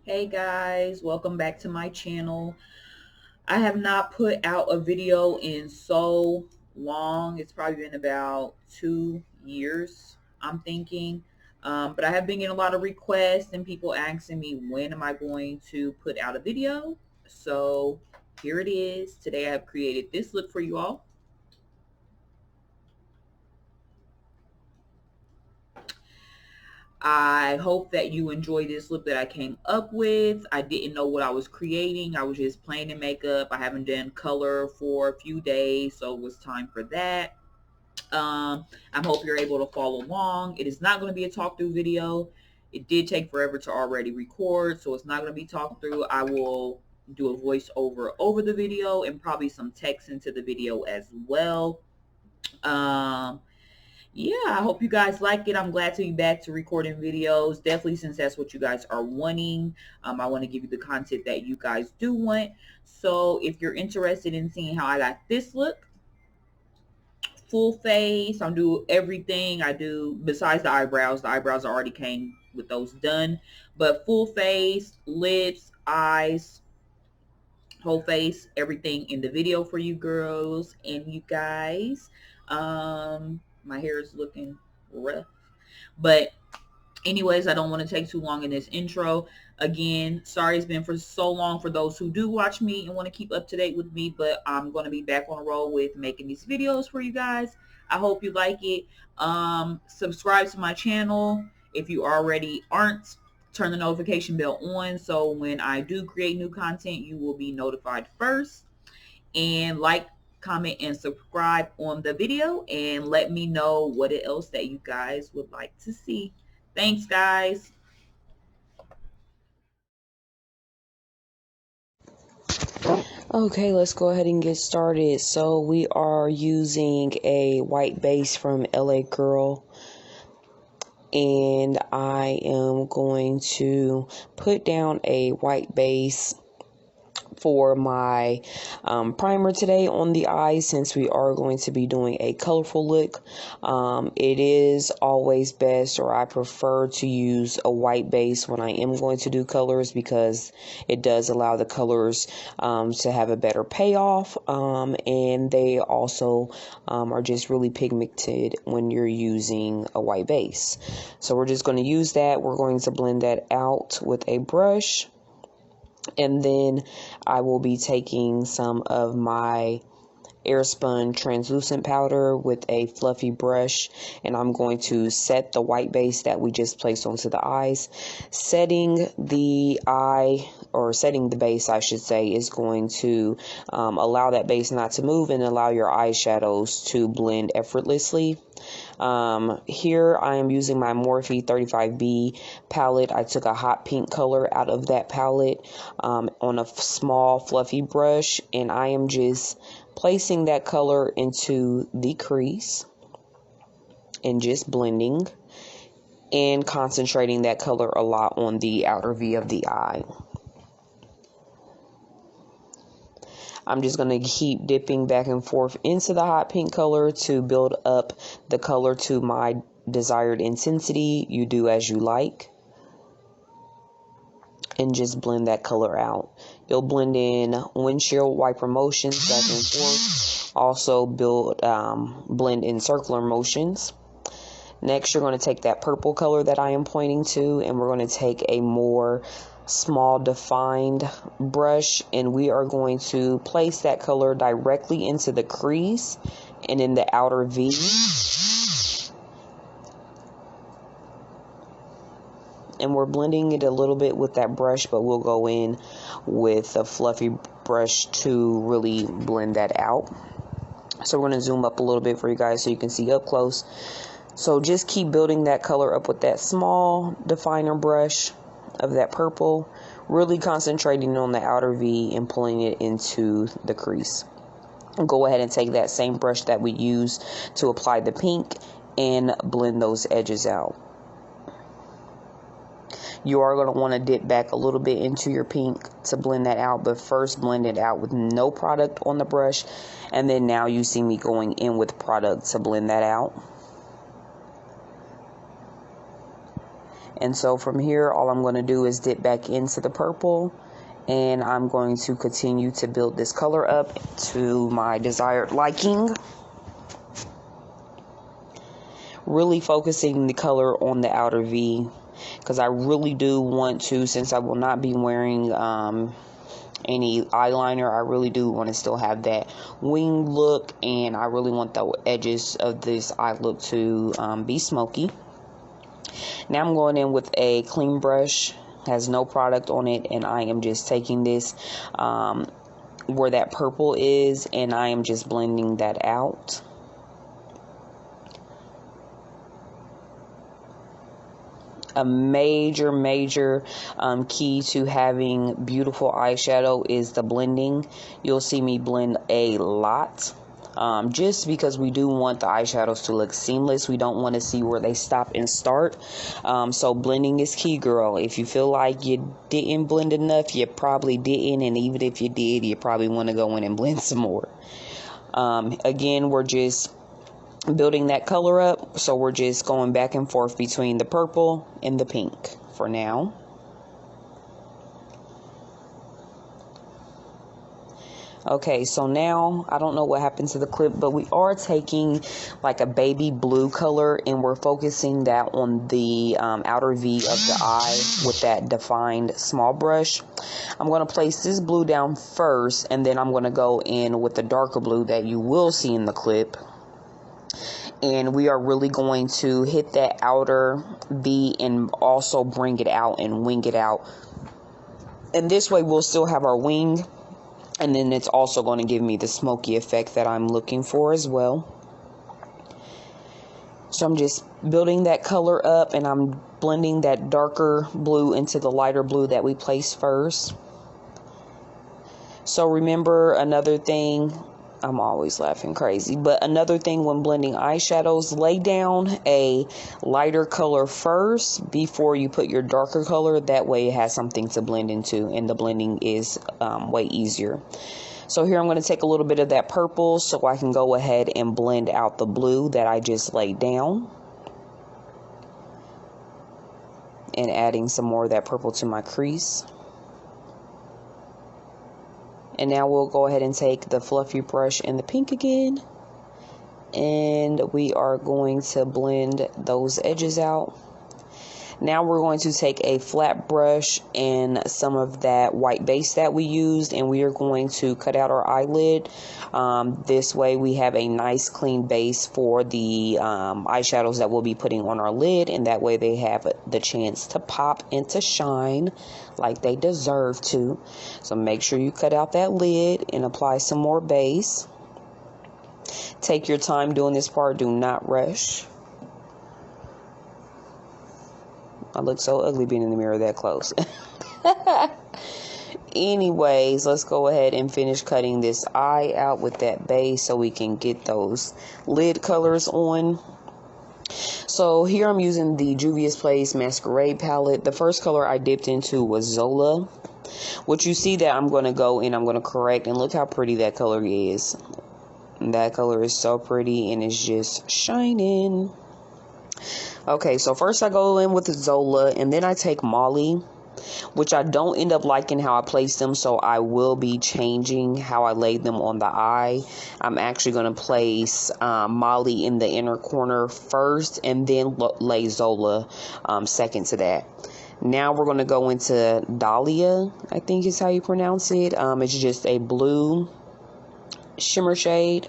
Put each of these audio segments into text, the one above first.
Hey guys, welcome back to my channel. I have not put out a video in so long. It's probably been about 2 years, I'm thinking. But I have been getting a lot of requests and people asking me when am I going to put out a video. So here it is. Today I have created this look for you all. I hope that you enjoy this look that I came up with. I didn't know what I was creating. I was just playing in makeup. I haven't done color for a few days, so it was time for that. I hope you're able to follow along. It is not going to be a talk through video. It did take forever to already record, so it's not going to be talk through. I will do a voiceover over the video and probably some text into the video as well. Um, yeah, I hope you guys like it. I'm glad to be back to recording videos. Definitely, since that's what you guys are wanting. I want to give you the content that you guys do want. So if you're interested in seeing how I got this look, full face, I'll do everything I do besides the eyebrows. The eyebrows already came with those done. But full face, lips, eyes, whole face, everything in the video for you girls and you guys. My hair is looking rough. But anyways, I don't want to take too long in this intro. Again, sorry it's been for so long for those who do watch me and want to keep up to date with me, but I'm going to be back on a roll with making these videos for you guys. I hope you like it. Subscribe to my channel if you already aren't. Turn the notification bell on so when I do create new content, you will be notified first. And like, comment, and subscribe on the video and let me know what else that you guys would like to see. Thanks, guys. Okay, let's go ahead and get started. So we are using a white base from LA Girl, and I am going to put down a white base for my primer today on the eyes, since we are going to be doing a colorful look. It is always best, or I prefer to use a white base when I am going to do colors, because it does allow the colors to have a better payoff, and they also are just really pigmented when you're using a white base. So we're just going to use that. We're going to blend that out with a brush. And then I will be taking some of my Spun translucent powder with a fluffy brush, and I'm going to set the white base that we just placed onto the eyes. Setting the base, I should say, is going to allow that base not to move and allow your eyeshadows to blend effortlessly. Here I am using my Morphe 35B palette. I took a hot pink color out of that palette on a small fluffy brush, and I am just placing that color into the crease and just blending and concentrating that color a lot on the outer V of the eye. I'm just going to keep dipping back and forth into the hot pink color to build up the color to my desired intensity. You do as you like. And just blend that color out. You'll blend in windshield wiper motions back and forth. Also blend in circular motions. Next, you're going to take that purple color that I am pointing to, and we're going to take a more small defined brush, and we are going to place that color directly into the crease and in the outer V. And we're blending it a little bit with that brush, but we'll go in with a fluffy brush to really blend that out. So we're going to zoom up a little bit for you guys so you can see up close. So just keep building that color up with that small definer brush of that purple, really concentrating on the outer V and pulling it into the crease. And go ahead and take that same brush that we used to apply the pink and blend those edges out. You are going to want to dip back a little bit into your pink to blend that out, but first blend it out with no product on the brush, and then now you see me going in with product to blend that out. And so from here, all I'm going to do is dip back into the purple, and I'm going to continue to build this color up to my desired liking. Really focusing the color on the outer V, because I really do want to, since I will not be wearing any eyeliner, I really do want to still have that wing look, and I really want the edges of this eye look to be smoky. Now I'm going in with a clean brush, has no product on it, and I am just taking this where that purple is, and I am just blending that out. A major key to having beautiful eyeshadow is the blending. You'll see me blend a lot, just because we do want the eyeshadows to look seamless. We don't want to see where they stop and start. So blending is key, girl. If you feel like you didn't blend enough, you probably didn't, and even if you did, you probably want to go in and blend some more. Again, we're just building that color up, so we're just going back and forth between the purple and the pink for now. Okay, so now I don't know what happened to the clip, but we are taking like a baby blue color, and we're focusing that on the outer V of the eye with that defined small brush. I'm going to place this blue down first, and then I'm going to go in with the darker blue that you will see in the clip. And we are really going to hit that outer V and also bring it out and wing it out. And this way we'll still have our wing. And then it's also going to give me the smoky effect that I'm looking for as well. So I'm just building that color up, and I'm blending that darker blue into the lighter blue that we placed first. So remember, another thing, I'm always laughing crazy, but another thing when blending eyeshadows, lay down a lighter color first before you put your darker color. That way it has something to blend into, and the blending is way easier. So here I'm going to take a little bit of that purple so I can go ahead and blend out the blue that I just laid down. And adding some more of that purple to my crease. And now we'll go ahead and take the fluffy brush and the pink again. And we are going to blend those edges out. Now we're going to take a flat brush and some of that white base that we used, and we are going to cut out our eyelid. This way we have a nice clean base for the eyeshadows that we'll be putting on our lid, and that way they have the chance to pop and to shine like they deserve to. So make sure you cut out that lid and apply some more base. Take your time doing this part. Do not rush. I look so ugly being in the mirror that close. Anyways, let's go ahead and finish cutting this eye out with that base so we can get those lid colors on. So here I'm using the Juvias Place Masquerade palette. The first color I dipped into was Zola. What you see that I'm going to go in, I'm going to correct, and look how pretty that color is. That color is so pretty, and it's just shining. Okay, so first I go in with Zola, and then I take Molly, which I don't end up liking how I place them, so I will be changing how I lay them on the eye. I'm actually going to place Molly in the inner corner first, and then lay Zola second to that. Now we're going to go into Dahlia, I think is how you pronounce it. It's just a blue shimmer shade.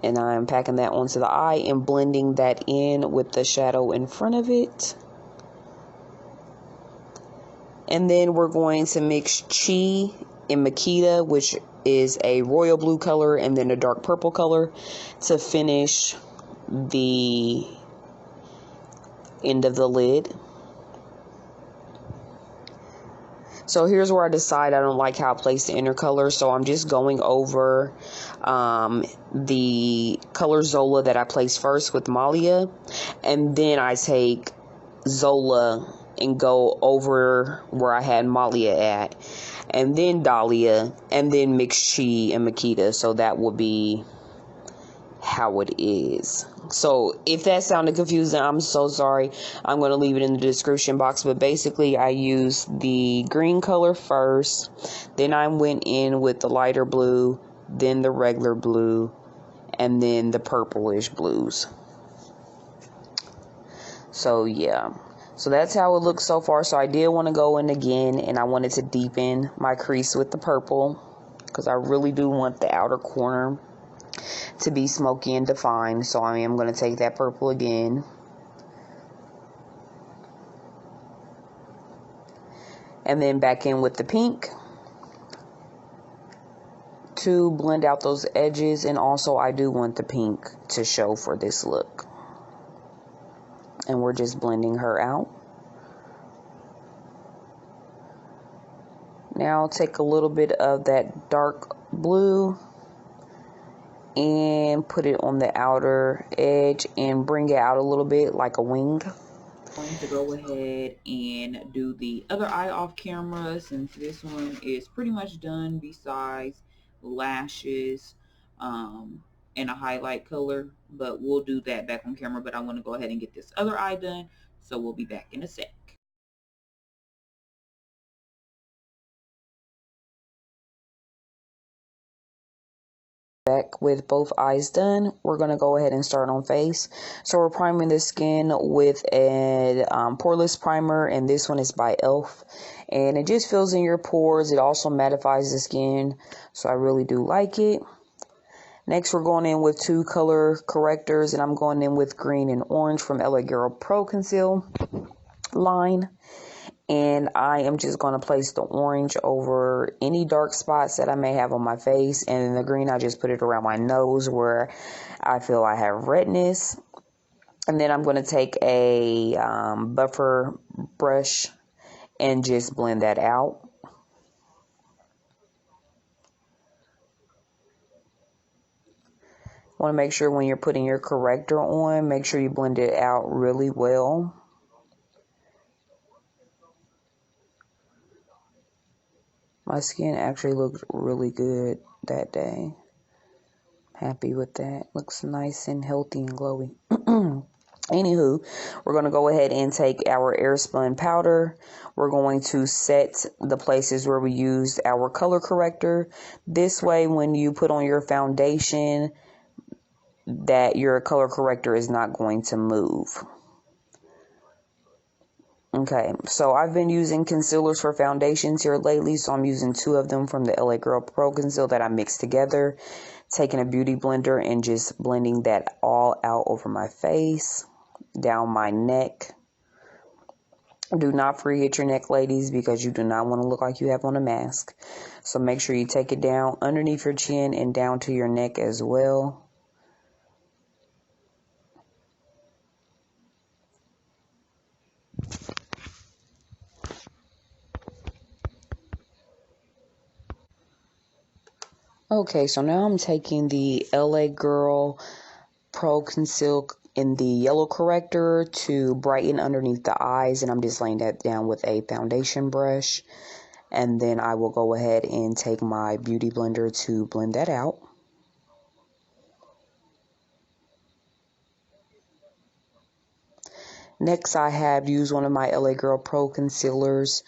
And I'm packing that onto the eye and blending that in with the shadow in front of it. And then we're going to mix Chi and Makita, which is a royal blue color, and then a dark purple color to finish the end of the lid. So here's where I decide I don't like how I place the inner color. So I'm just going over the color Zola that I placed first with Malia. And then I take Zola and go over where I had Malia at. And then Dahlia. And then mix Chi and Makita. So that will be how it is. So if that sounded confusing, I'm so sorry. I'm going to leave it in the description box. But basically, I used the green color first. Then I went in with the lighter blue, then the regular blue, and then the purplish blues. So yeah. So that's how it looks so far. So I did want to go in again, and I wanted to deepen my crease with the purple, because I really do want the outer corner to be smoky and defined. So I am going to take that purple again. And then back in with the pink to blend out those edges. And also I do want the pink to show for this look. And we're just blending her out. Now take a little bit of that dark blue and put it on the outer edge and bring it out a little bit like a wing. I'm going to go ahead and do the other eye off camera, since this one is pretty much done besides lashes and a highlight color, but we'll do that back on camera. But I want to go ahead and get this other eye done, so we'll be back in a sec. Back with both eyes done, we're going to go ahead and start on face. So we're priming the skin with a poreless primer, and this one is by Elf, and it just fills in your pores. It also mattifies the skin, so I really do like it. Next, we're going in with 2 color correctors, and I'm going in with green and orange from LA Girl Pro Conceal line. And I am just going to place the orange over any dark spots that I may have on my face. And in the green, I just put it around my nose where I feel I have redness. And then I'm going to take a buffer brush and just blend that out. Want to make sure when you're putting your corrector on, make sure you blend it out really well. My skin actually looked really good that day. Happy with that. Looks nice and healthy and glowy. Anywho, we're going to go ahead and take our air spun powder. We're going to set the places where we used our color corrector. This way, when you put on your foundation, that your color corrector is not going to move. Okay, so I've been using concealers for foundations here lately, so I'm using 2 of them from the LA Girl Pro Conceal that I mixed together, taking a beauty blender and just blending that all out over my face, down my neck. Do not forget your neck, ladies, because you do not want to look like you have on a mask. So make sure you take it down underneath your chin and down to your neck as well. Okay, so now I'm taking the LA Girl Pro Conceal in the yellow corrector to brighten underneath the eyes, and I'm just laying that down with a foundation brush. And then I will go ahead and take my beauty blender to blend that out. Next, I have used one of my LA Girl Pro concealers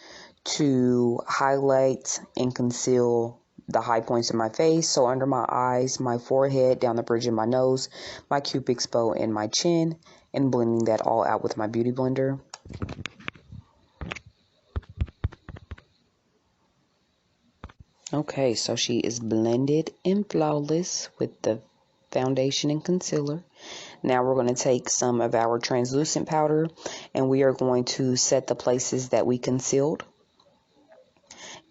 to highlight and conceal the high points of my face. So under my eyes, my forehead, down the bridge of my nose, my cupid's bow, and my chin, and blending that all out with my beauty blender. Okay, so she is blended and flawless with the foundation and concealer. Now we're going to take some of our translucent powder, and we are going to set the places that we concealed.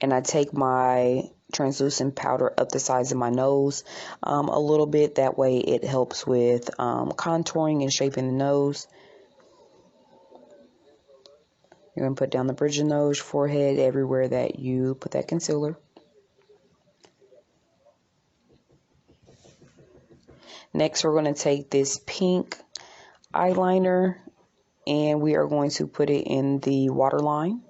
And I take my translucent powder up the sides of my nose a little bit. That way it helps with contouring and shaping the nose. You're going to put down the bridge of the nose, forehead, everywhere that you put that concealer. Next, we're going to take this pink eyeliner and we are going to put it in the waterline.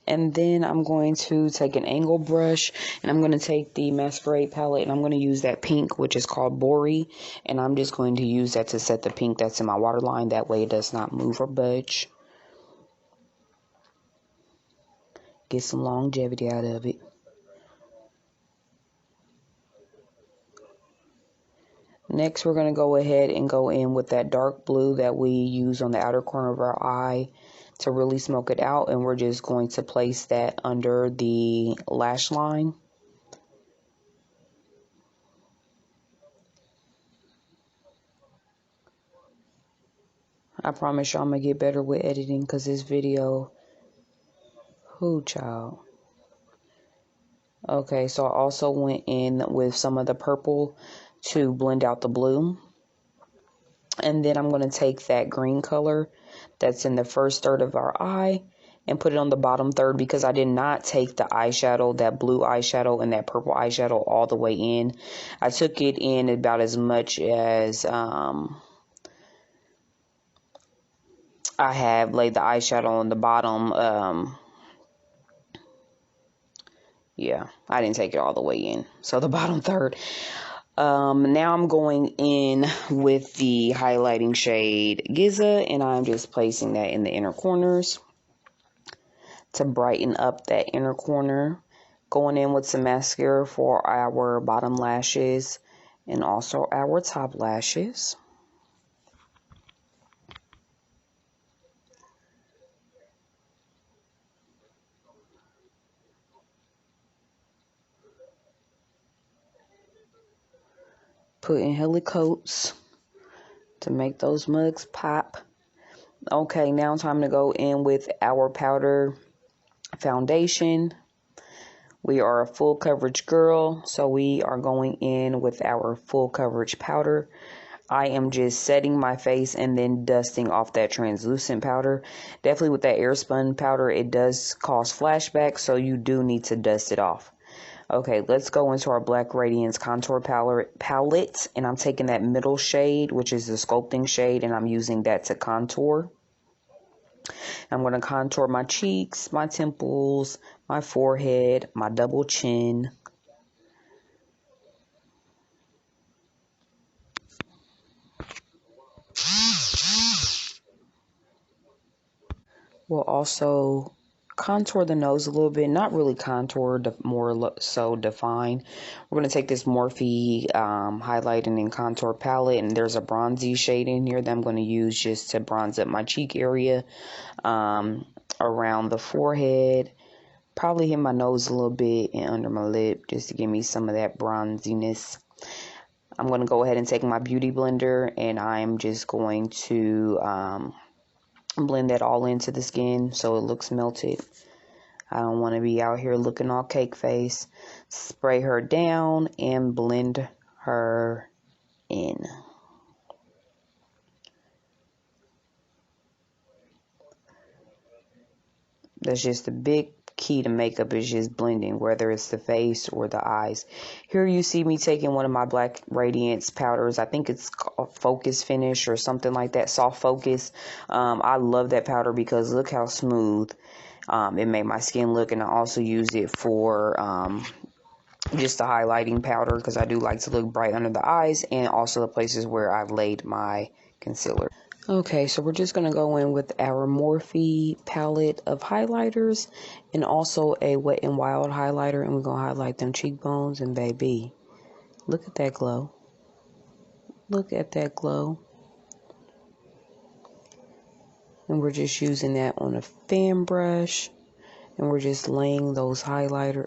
And then I'm going to take an angle brush, and I'm going to take the masquerade palette, and I'm going to use that pink, which is called Bori, and I'm just going to use that to set the pink that's in my waterline. That way it does not move or budge. Get some longevity out of it. Next, we're going to go ahead and go in with that dark blue that we use on the outer corner of our eye to really smoke it out, and we're just going to place that under the lash line. I promise y'all I'm going to get better with editing, because this video, whoo child. Okay, so I also went in with some of the purple to blend out the blue. And then I'm going to take that green color that's in the first third of our eye and put it on the bottom third, because I did not take the eyeshadow, that blue eyeshadow and that purple eyeshadow all the way in. I took it in about as much as I have laid the eyeshadow on the bottom. Yeah, I didn't take it all the way in. So the bottom third. Now I'm going in with the highlighting shade Giza, and I'm just placing that in the inner corners to brighten up that inner corner. Going in with some mascara for our bottom lashes and also our top lashes. Putting hella coats to make those mugs pop. Okay, now time to go in with our powder foundation. We are a full coverage girl, so we are going in with our full coverage powder. I am just setting my face and then dusting off that translucent powder. Definitely with that air spun powder, it does cause flashbacks, so you do need to dust it off. Okay, let's go into our Black Radiance Contour palette, and I'm taking that middle shade, which is the sculpting shade, and I'm using that to contour. I'm going to contour my cheeks, my temples, my forehead, my double chin. We'll also contour the nose a little bit, not really contour, more so define. We're going to take this Morphe highlighting and contour palette, and there's a bronzy shade in here that I'm going to use just to bronze up my cheek area, around the forehead, probably hit my nose a little bit and under my lip just to give me some of that bronziness. I'm going to go ahead and take my beauty blender, and I'm just going to blend that all into the skin so it looks melted. I don't want to be out here looking all cake face. Spray her down and blend her in. That's just a big key to makeup, is just blending, whether it's the face or the eyes. Here you see me taking one of my Black Radiance powders. I think it's called Focus Finish or something like that, Soft Focus. I love that powder because look how smooth it made my skin look, and I also used it for just a highlighting powder because I do like to look bright under the eyes and also the places where I've laid my concealer. Okay, so we're just going to go in with our Morphe palette of highlighters and also a Wet n Wild highlighter, and we're going to highlight them cheekbones, and baby, look at that glow. Look at that glow. And we're just using that on a fan brush, and we're just layering those highlighters.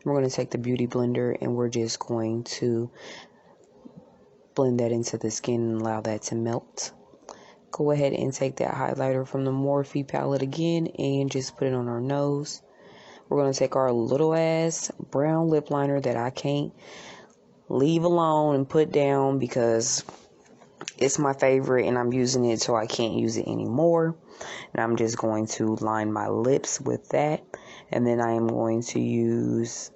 We're going to take the beauty blender, and we're just going to blend that into the skin and allow that to melt. Go ahead and take that highlighter from the Morphe palette again and just put it on our nose. We're going to take our little ass brown lip liner that I can't leave alone and put down because it's my favorite and I'm using it so I can't use it anymore. And I'm just going to line my lips with that. And then I am going to use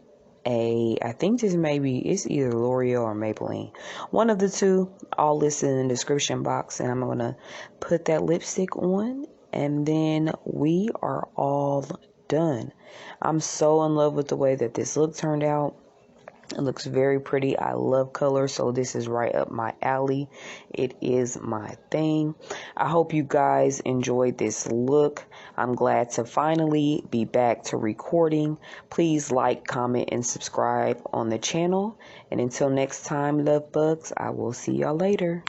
I think this it's either L'Oreal or Maybelline. One of the two, all listed in the description box. And I'm going to put that lipstick on and then we are all done. I'm so in love with the way that this look turned out. It looks very pretty. I love color, so this is right up my alley. It is my thing. I hope you guys enjoyed this look. I'm glad to finally be back to recording. Please like, comment, and subscribe on the channel. And until next time, love bugs, I will see y'all later.